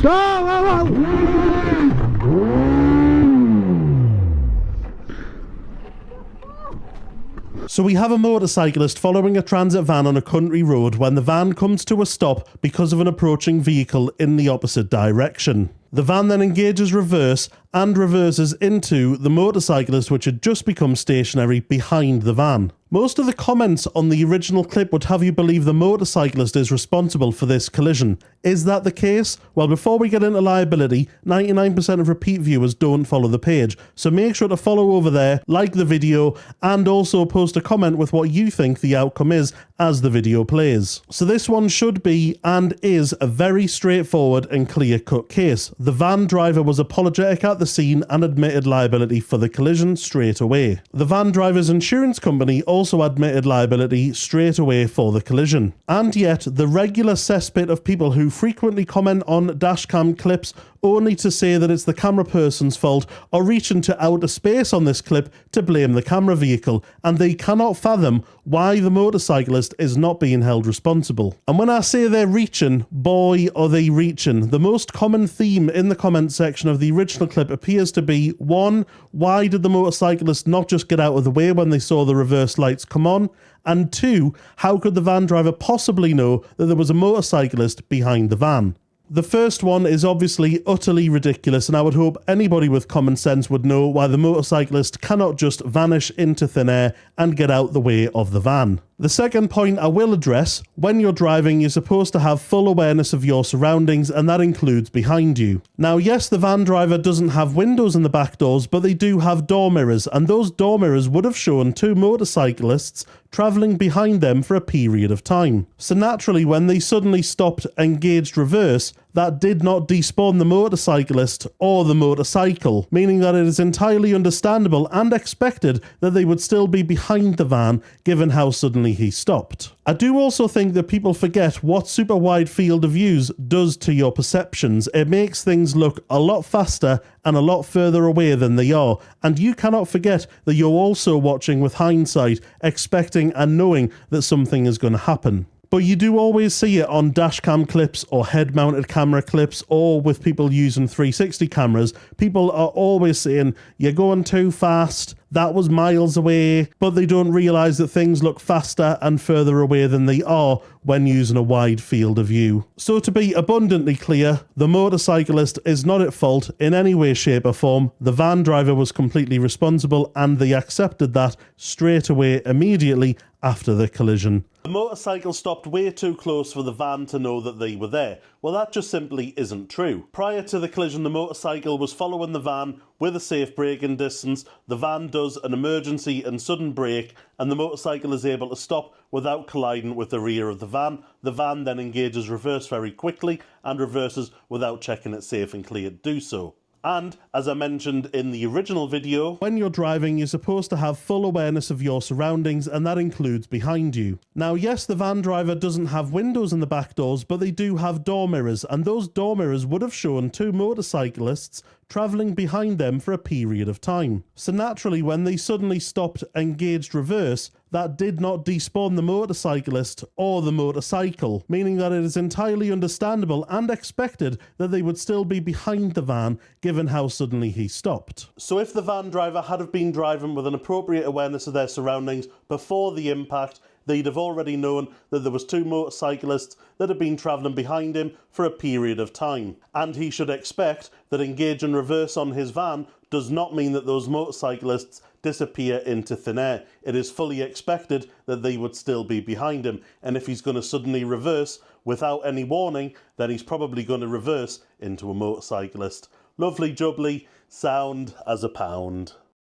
So we have a motorcyclist following a transit van on a country road when the van comes to a stop because of an approaching vehicle in the opposite direction. The van then engages reverse and reverses into the motorcyclist, which had just become stationary behind the van. Most of the comments on the original clip would have you believe the motorcyclist is responsible for this collision. Is that the case? Well, before we get into liability, 99% of repeat viewers don't follow the page, so make sure to follow over there, like the video, and also post a comment with what you think the outcome is as the video plays. So this one should be, and is, a very straightforward and clear-cut case. The van driver was apologetic at the scene and admitted liability for the collision straight away. The van driver's insurance company also admitted liability straight away for the collision. And yet, the regular cesspit of people who frequently comment on dashcam clips only to say that it's the camera person's fault or reach into outer space on this clip to blame the camera vehicle, and they cannot fathom why the motorcyclist is not being held responsible. And when I say they're reaching, boy are they reaching. The most common theme in the comment section of the original clip appears to be 1. Why did the motorcyclist not just get out of the way when they saw the reverse lights come on? And 2. How could the van driver possibly know that there was a motorcyclist behind the van? The first one is obviously utterly ridiculous, and I would hope anybody with common sense would know why the motorcyclist cannot just vanish into thin air and get out the way of the van. The second point I will address: when you're driving, you're supposed to have full awareness of your surroundings, and that includes behind you. Now, yes, the van driver doesn't have windows in the back doors, but they do have door mirrors, and those door mirrors would have shown two motorcyclists travelling behind them for a period of time. So naturally, when they suddenly stopped and gauged reverse, that did not despawn the motorcyclist or the motorcycle, meaning that it is entirely understandable and expected that they would still be behind the van given how suddenly he stopped. I do also think that people forget what super wide field of views does to your perceptions. It makes things look a lot faster and a lot further away than they are, and you cannot forget that you're also watching with hindsight, expecting and knowing that something is going to happen. But you do always see it on dashcam clips or head-mounted camera clips, or with people using 360 cameras. People are always saying, you're going too fast, that was miles away, but they don't realise that things look faster and further away than they are when using a wide field of view. So to be abundantly clear, the motorcyclist is not at fault in any way, shape or form. The van driver was completely responsible, and they accepted that straight away, immediately after the collision. The motorcycle stopped way too close for the van to know that they were there. Well, that just simply isn't true. Prior to the collision, the motorcycle was following the van with a safe braking distance. The van does an emergency and sudden brake, and the motorcycle is able to stop without colliding with the rear of the van. The van then engages reverse very quickly and reverses without checking it's safe and clear to do so. And, as I mentioned in the original video, when you're driving, you're supposed to have full awareness of your surroundings, and that includes behind you. Now, yes, the van driver doesn't have windows in the back doors, but they do have door mirrors, and those door mirrors would have shown two motorcyclists travelling behind them for a period of time. So naturally, when they suddenly stopped and gauged reverse, that did not despawn the motorcyclist or the motorcycle, meaning that it is entirely understandable and expected that they would still be behind the van given how suddenly he stopped. So if the van driver had have been driving with an appropriate awareness of their surroundings before the impact, they'd have already known that there was two motorcyclists that had been travelling behind him for a period of time. And he should expect that engaging reverse on his van does not mean that those motorcyclists disappear into thin air. It is fully expected that they would still be behind him. And if he's going to suddenly reverse without any warning, then he's probably going to reverse into a motorcyclist. Lovely jubbly, sound as a pound.